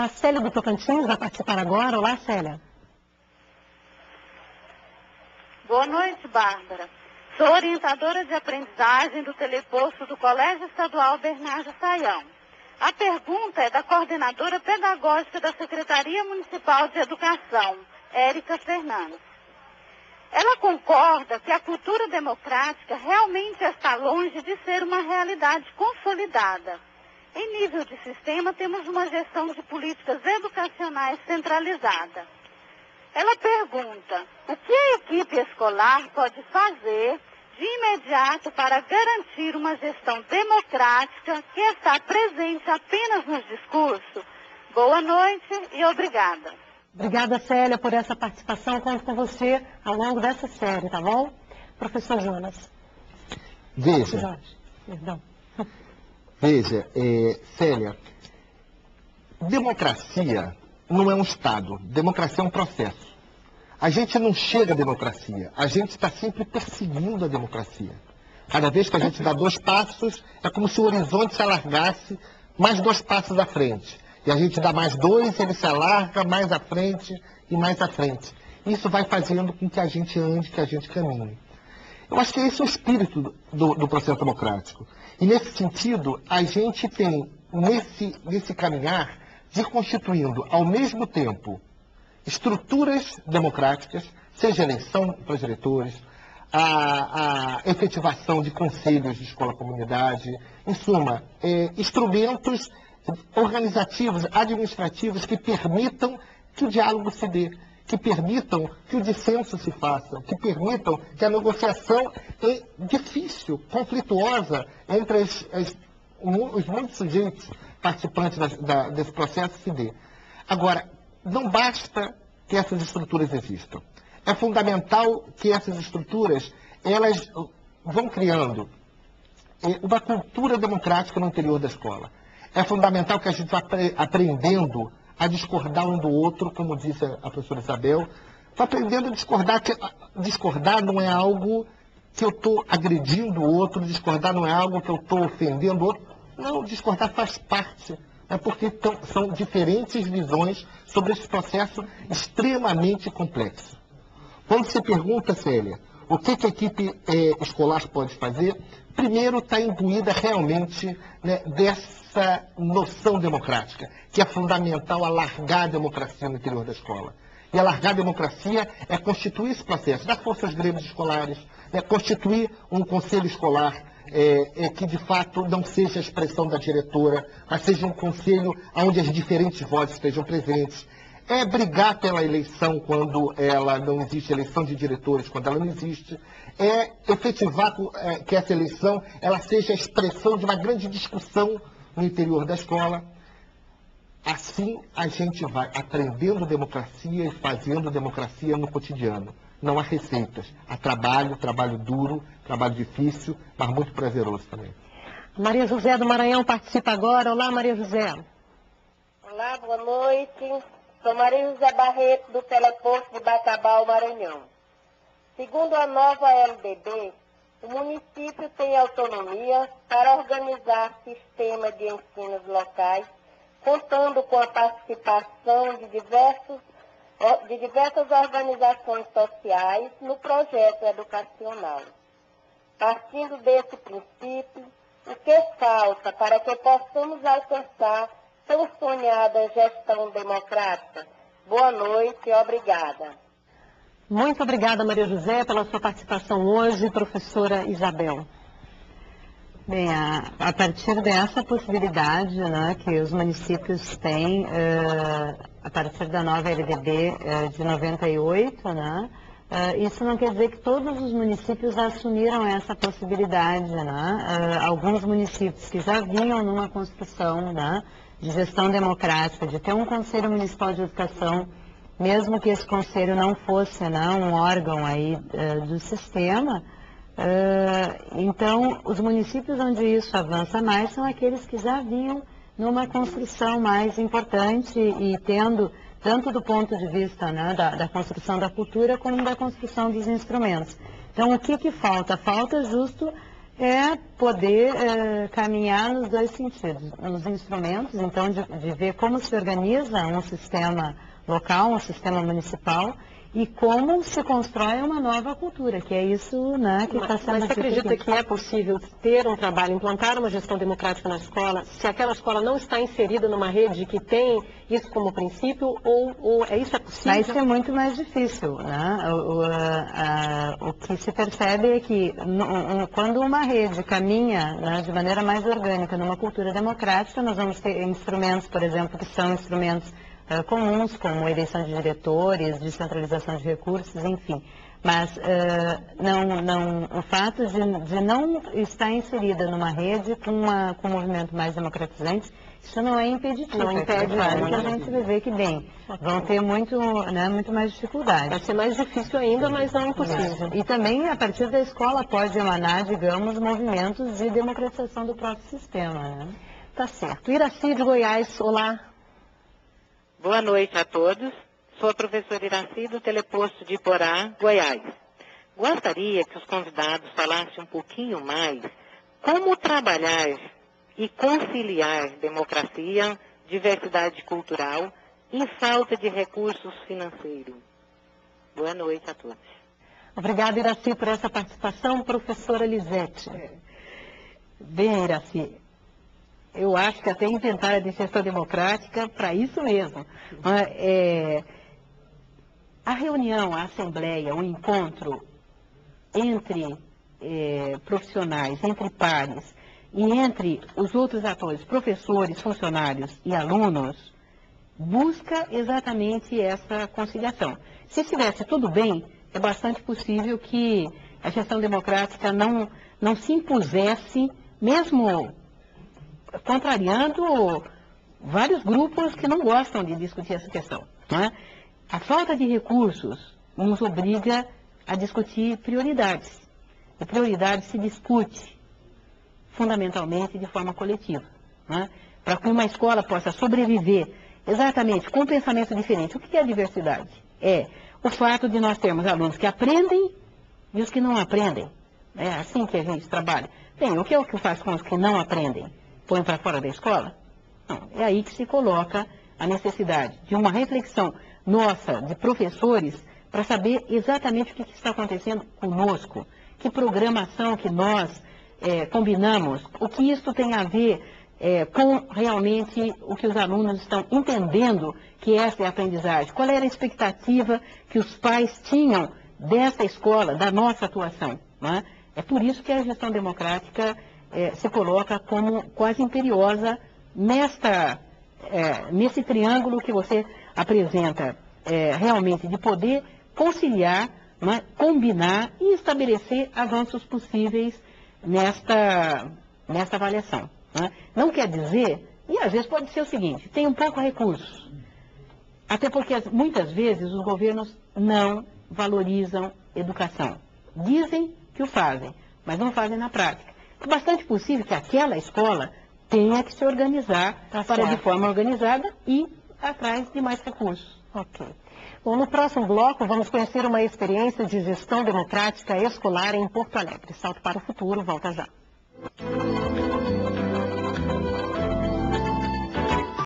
A Célia do Tocantins vai participar agora. Olá, Célia. Boa noite, Bárbara. Sou orientadora de aprendizagem do teleposto do Colégio Estadual Bernardo Saião. A pergunta é da coordenadora pedagógica da Secretaria Municipal de Educação, Érica Fernandes. Ela concorda que a cultura democrática realmente está longe de ser uma realidade consolidada. Em nível de sistema, temos uma gestão de políticas educacionais centralizada. Ela pergunta, o que a equipe escolar pode fazer de imediato para garantir uma gestão democrática que está presente apenas nos discursos? Boa noite e obrigada. Obrigada, Célia, por essa participação. Conto com você ao longo dessa série, tá bom? Professor Jonas. Veja. Jorge, perdão. Veja, Célia, democracia não é um Estado, democracia é um processo. A gente não chega à democracia, a gente está sempre perseguindo a democracia. Cada vez que a gente dá 2 passos, é como se o horizonte se alargasse mais 2 passos à frente. E a gente dá mais 2, ele se alarga mais à frente e mais à frente. Isso vai fazendo com que a gente ande, que a gente caminhe. Eu acho que esse é o espírito do processo democrático. E nesse sentido, a gente tem, nesse caminhar, de constituindo, ao mesmo tempo, estruturas democráticas, seja eleição para os diretores, a efetivação de conselhos de escola-comunidade, em suma, instrumentos organizativos, administrativos que permitam que o diálogo se dê, que permitam que o dissenso se faça, que permitam que a negociação difícil, conflituosa entre os muitos sujeitos participantes desse processo se dê. Agora, não basta que essas estruturas existam. É fundamental que essas estruturas, elas vão criando uma cultura democrática no interior da escola. É fundamental que a gente vá aprendendo a discordar um do outro, como disse a professora Isabel, vá aprendendo a discordar, que discordar não é algo que eu estou agredindo o outro, discordar não é algo que eu estou ofendendo o outro. Não, discordar faz parte, porque são diferentes visões sobre esse processo extremamente complexo. Quando você pergunta, Célia, o que a equipe escolar pode fazer, primeiro está imbuída realmente, né, dessa noção democrática, que é fundamental alargar a democracia no interior da escola. E alargar a democracia é constituir esse processo, dar força aos grêmios escolares, né, constituir um conselho escolar que de fato não seja a expressão da diretora, mas seja um conselho onde as diferentes vozes estejam presentes. É brigar pela eleição quando ela não existe, eleição de diretores quando ela não existe. É efetivar que essa eleição ela seja a expressão de uma grande discussão no interior da escola. Assim a gente vai aprendendo democracia e fazendo democracia no cotidiano. Não há receitas. Há trabalho duro, trabalho difícil, mas muito prazeroso também. Maria José do Maranhão participa agora. Olá, Maria José. Olá, boa noite. Sou Maria José Barreto, do Teleposto de Bacabal, Maranhão. Segundo a nova LDB, o município tem autonomia para organizar sistema de ensinos locais, contando com a participação de diversas organizações sociais no projeto educacional. Partindo desse princípio, o que falta para que possamos alcançar tão sonhada gestão democrática? Boa noite e obrigada. Muito obrigada, Maria José, pela sua participação hoje, professora Isabel. Bem, a partir dessa possibilidade, né, que os municípios têm, a partir da nova LDB de 98, né, isso não quer dizer que todos os municípios assumiram essa possibilidade, né? Alguns municípios que já vinham numa construção, né, de gestão democrática, de ter um Conselho Municipal de Educação, mesmo que esse conselho não fosse, né, um órgão aí do sistema. Então, os municípios onde isso avança mais são aqueles que já vinham numa construção mais importante e tendo, tanto do ponto de vista, né, da construção da cultura, como da construção dos instrumentos. Então, o que falta? Falta justo é poder caminhar nos dois sentidos, nos instrumentos, então, de ver como se organiza um sistema local, um sistema municipal, e como se constrói uma nova cultura, que é isso, né, que está sendo... Mas você acredita que é possível ter um trabalho, implantar uma gestão democrática na escola, se aquela escola não está inserida numa rede que tem isso como princípio, ou isso é possível? Vai ser muito mais difícil, né? O que se percebe é que quando uma rede caminha, né, de maneira mais orgânica numa cultura democrática, nós vamos ter instrumentos, por exemplo, que são instrumentos comuns, como eleição de diretores, descentralização de recursos, enfim. Mas o fato de não estar inserida numa rede com um movimento mais democratizante, isso não é impeditivo. Não impede, claro que a gente vai ver que, bem, vão ter muito mais dificuldade. Vai ser mais difícil ainda, mas não impossível. E também, a partir da escola, pode emanar, digamos, movimentos de democratização do próprio sistema, né? Tá certo. Iraci de Goiás, olá. Boa noite a todos. Sou a professora Iraci do Teleposto de Iporá, Goiás. Gostaria que os convidados falassem um pouquinho mais como trabalhar e conciliar democracia, diversidade cultural e falta de recursos financeiros. Boa noite a todos. Obrigada, Iraci, por essa participação. Professora Lisete. Bem, Iraci, eu acho que até inventaram a gestão democrática para isso mesmo. A reunião, a assembleia, o encontro entre profissionais, entre pares e entre os outros atores, professores, funcionários e alunos, busca exatamente essa conciliação. Se estivesse tudo bem, é bastante possível que a gestão democrática não se impusesse, mesmo contrariando vários grupos que não gostam de discutir essa questão, não é? A falta de recursos nos obriga a discutir prioridades. E prioridade se discute fundamentalmente de forma coletiva, não é? Para que uma escola possa sobreviver exatamente com um pensamento diferente. O que é a diversidade? É o fato de nós termos alunos que aprendem e os que não aprendem. É assim que a gente trabalha. Bem, o que é o que faz com os que não aprendem? Põe para fora da escola? Não, é aí que se coloca a necessidade de uma reflexão nossa, de professores, para saber exatamente o que está acontecendo conosco, que programação que nós combinamos, o que isso tem a ver com realmente o que os alunos estão entendendo que essa é a aprendizagem. Qual era a expectativa que os pais tinham dessa escola, da nossa atuação, não é? É por isso que a gestão democrática se coloca como quase imperiosa nesse triângulo que você apresenta, realmente de poder conciliar, né, combinar e estabelecer avanços possíveis nesta avaliação. Né? Não quer dizer, e às vezes pode ser o seguinte, tem um pouco recursos, até porque muitas vezes os governos não valorizam educação. Dizem que o fazem, mas não fazem na prática. É bastante possível que aquela escola tenha que se organizar de forma organizada e atrás de mais recursos. Ok. Bom, no próximo bloco vamos conhecer uma experiência de gestão democrática escolar em Porto Alegre. Salto para o futuro, volta já.